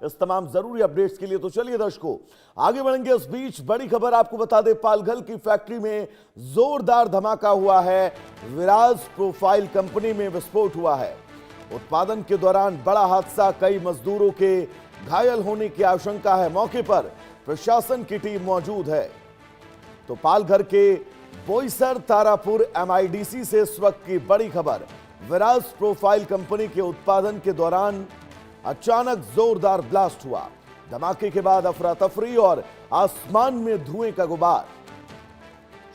इस तमाम जरूरी अपडेट्स के लिए तो चलिए दर्शकों आगे बढ़ेंगे। इस बीच बड़ी खबर आपको बता दें, पालघर की फैक्ट्री में जोरदार धमाका हुआ है। विराज प्रोफाइल कंपनी में विस्फोट हुआ है। उत्पादन के दौरान बड़ा हादसा, कई मजदूरों के घायल होने की आशंका है। मौके पर प्रशासन की टीम मौजूद है। तो पालघर के बोईसर तारापुर एमआईडीसी से इस वक्त की बड़ी खबर। विराज प्रोफाइल कंपनी के उत्पादन के दौरान अचानक जोरदार ब्लास्ट हुआ। धमाके के बाद अफरा तफरी और आसमान में धुएं का गुबार।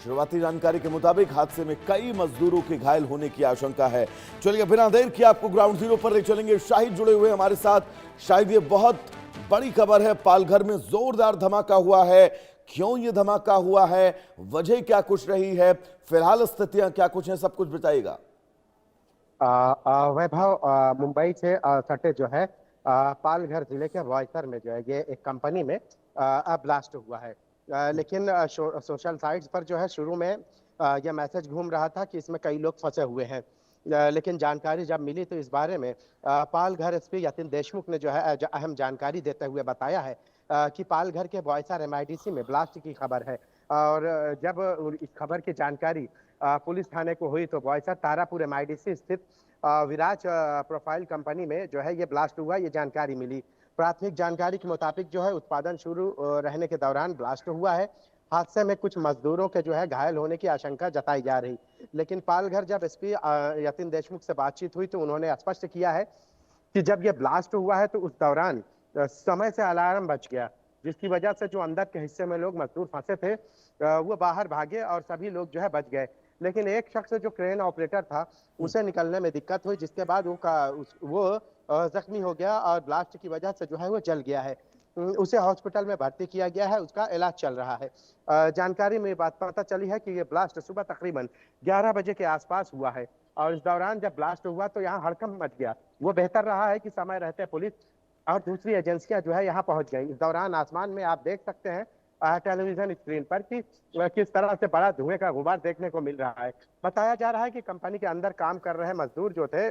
शुरुआती जानकारी के मुताबिक हादसे में कई मजदूरों के घायल होने की आशंका है। चलिए बिना देर किए आपको ग्राउंड जीरो पर ले चलेंगे। शाहिद जुड़े हुए हमारे साथ। शाहिद, ये बहुत बड़ी खबर है, पालघर में जोरदार धमाका हुआ है। क्यों ये धमाका हुआ है, वजह क्या कुछ रही है, फिलहाल स्थितियां क्या कुछ हैं, सब कुछ बताइएगा। वैभव, मुंबई से सटे जो है पालघर जिले के बोईसर में जो है ये एक कंपनी में ब्लास्ट हुआ है। लेकिन सोशल साइट्स पर जो है शुरू में यह मैसेज घूम रहा था कि इसमें कई लोग फंसे हुए हैं। लेकिन जानकारी जब मिली तो इस बारे में पालघर एसपी यतिन देशमुख ने जो है अहम जानकारी देते हुए बताया है कि पालघर के बोईसर एमआईडीसी में ब्लास्ट की खबर है। और जब इस खबर की जानकारी पुलिस थाने को हुई तो बोईसर तारापुर एमआईडीसी स्थित विराज प्रोफाइल कंपनी में जो है ये ब्लास्ट हुआ, ये जानकारी मिली। प्राथमिक जानकारी के मुताबिक जो है उत्पादन शुरू रहने के दौरान ब्लास्ट हुआ है। हादसे में कुछ मजदूरों के जो है घायल होने की आशंका जताई जा रही। लेकिन पालघर जब एसपी यतिन देशमुख से बातचीत हुई तो उन्होंने स्पष्ट किया है कि जब ये ब्लास्ट हुआ है तो उस दौरान समय से अलार्म बच गया, जिसकी वजह से जो अंदर के हिस्से में लोग मजदूर फंसे थे वो बाहर भागे और सभी लोग जो है बच गए। लेकिन एक शख्स जो क्रेन ऑपरेटर था उसे निकलने में दिक्कत हुई, जिसके बाद वो जख्मी हो गया और ब्लास्ट की वजह से जो है वो जल गया है। उसे हॉस्पिटल में भर्ती किया गया है, उसका इलाज चल रहा है। जानकारी में बात पता चली है कि ये ब्लास्ट सुबह तकरीबन 11 बजे के आसपास हुआ है। और इस दौरान जब ब्लास्ट हुआ तो यहाँ हड़कंप मच गया। वो बेहतर रहा है कि समय रहते पुलिस और दूसरी एजेंसियां जो है यहाँ पहुंच गई। इस दौरान आसमान में आप देख सकते हैं टेलीविजन स्क्रीन पर कि किस तरह से बड़ा धुएं का गुबार देखने को मिल रहा है। बताया जा रहा है कि कंपनी के अंदर काम कर रहे मजदूर जो थे,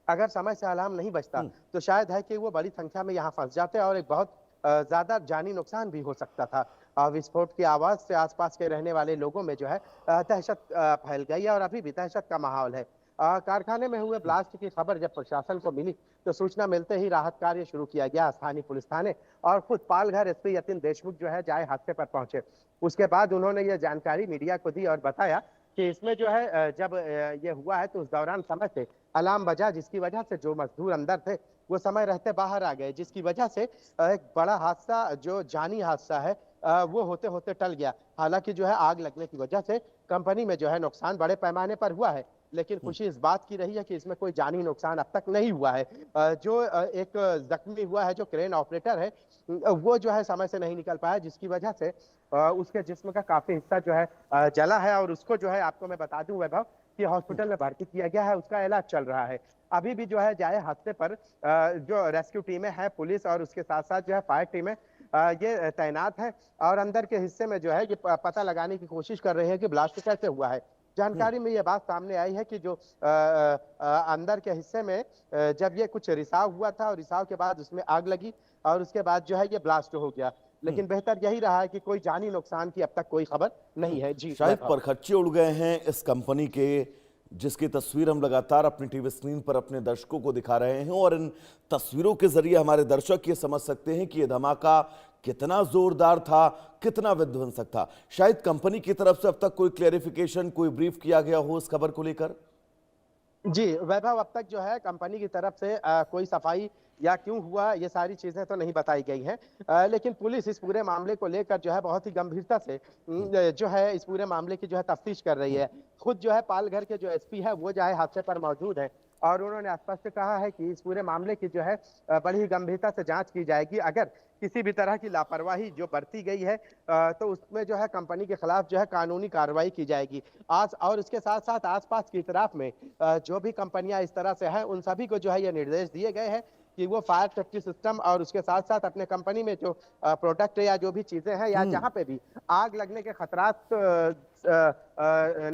अगर समय से अलार्म नहीं बजता तो शायद है कि वो बड़ी संख्या में यहाँ फंस जाते और एक बहुत ज्यादा जानी नुकसान भी हो सकता था। विस्फोट की आवाज से आसपास के रहने वाले लोगों में जो है दहशत फैल गई है और अभी भी दहशत का माहौल है। कारखाने में हुए ब्लास्ट की खबर जब प्रशासन को मिली तो सूचना मिलते ही राहत कार्य शुरू किया गया। स्थानीय पुलिस थाने और खुद पालघर एसपी यतिन देशमुख जो है जाए हादसे पर पहुंचे। उसके बाद उन्होंने ये जानकारी मीडिया को दी और बताया कि इसमें जो है जब ये हुआ है तो उस दौरान समय से अलार्म बजा, जिसकी वजह से जो मजदूर अंदर थे वो समय रहते बाहर आ गए, जिसकी वजह से एक बड़ा हादसा जो जानी हादसा है वो होते होते टल गया। हालांकि जो है आग लगने की वजह से कंपनी में जो है नुकसान बड़े पैमाने पर हुआ है, लेकिन खुशी इस बात की रही है कि इसमें कोई जानी नुकसान अब तक नहीं हुआ है। जो एक जख्मी हुआ है जो क्रेन ऑपरेटर है वो जो है समय से नहीं निकल पाया, जिसकी वजह से उसके जिस्म का काफी हिस्सा जो है जला है और उसको जो है आपको मैं बता दूं वैभव कि हॉस्पिटल में भर्ती किया गया है, उसका इलाज चल रहा है। अभी भी जो है जाए हादसे पर जो रेस्क्यू टीमें हैं, पुलिस और उसके साथ साथ जो है फायर टीमें ये तैनात है और अंदर के हिस्से में जो है ये पता लगाने की कोशिश कर रहे हैं कि ब्लास्ट कैसे हुआ है। जानकारी में ये बात सामने आई है कि जो अंदर के हिस्से में जब ये कुछ रिसाव हुआ था और रिसाव के बाद उसमें आग लगी और उसके बाद जो है ये ब्लास्ट हो गया। लेकिन बेहतर यही रहा है कि कोई जानी नुकसान की अब तक कोई खबर नहीं है। जी शायद परखच्चे उड़ गए हैं इस कंपनी के, जिसकी तस्वीर हम लगातार अपनी टीवी स्क्रीन पर अपने दर्शकों को दिखा रहे हैं और इन तस्वीरों के जरिए हमारे दर्शक ये समझ सकते हैं कि यह धमाका कितना जोरदार था, कितना विध्वंसक था। शायद कंपनी की तरफ से अब तक कोई क्लेरिफिकेशन, कोई ब्रीफ किया गया हो इस खबर को लेकर। जी वैभव, अब तक जो है कंपनी की तरफ से कोई सफाई या क्यों हुआ ये सारी चीजें तो नहीं बताई गई हैं। लेकिन पुलिस इस पूरे मामले को लेकर जो है बहुत ही गंभीरता से जो है इस पूरे मामले की जो है तफ्तीश कर रही है। खुद जो है पालघर के जो एसपी है वो जो है हादसे पर मौजूद है और उन्होंने स्पष्ट कहा है कि इस पूरे मामले की जो है बड़ी ही गंभीरता से जांच की जाएगी। अगर किसी भी तरह की लापरवाही जो बरती गई है तो उसमें जो है कंपनी के खिलाफ जो है कानूनी कार्रवाई की जाएगी। आज और इसके साथ साथ आसपास की इतराफ में जो भी कंपनियां इस तरह से हैं उन सभी को जो है ये निर्देश दिए गए हैं कि वो फायर सेफ्टी सिस्टम और उसके साथ साथ अपने कंपनी में जो प्रोडक्ट या जो भी चीजें हैं या जहां पे भी आग लगने के खतरात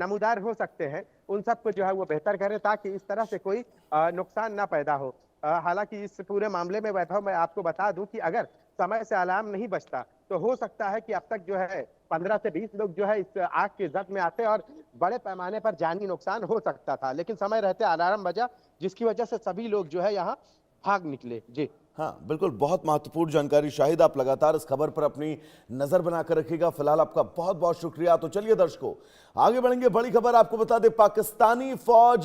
नमूदार हो सकते हैं उन सबको जो है वो बेहतर करें ताकि इस तरह से कोई नुकसान ना पैदा हो। हालांकि इस पूरे मामले में वैभव मैं आपको बता दूं कि अगर समय से अलार्म नहीं बजता तो हो सकता है कि अब तक जो है 15 से 20 लोग जो है इस आग की जद में आते और बड़े पैमाने पर जानी नुकसान हो सकता था, लेकिन समय रहते अलार्म बजा, जिसकी वजह से सभी लोग जो है यहाँ भाग निकले। जी हाँ, बिल्कुल, बहुत महत्वपूर्ण जानकारी शाहिद। आप लगातार इस खबर पर अपनी नजर बनाकर रखिएगा। फिलहाल आपका बहुत बहुत शुक्रिया। तो चलिए दर्शकों, आगे बढ़ेंगे। बड़ी खबर आपको बता दें, पाकिस्तानी फौज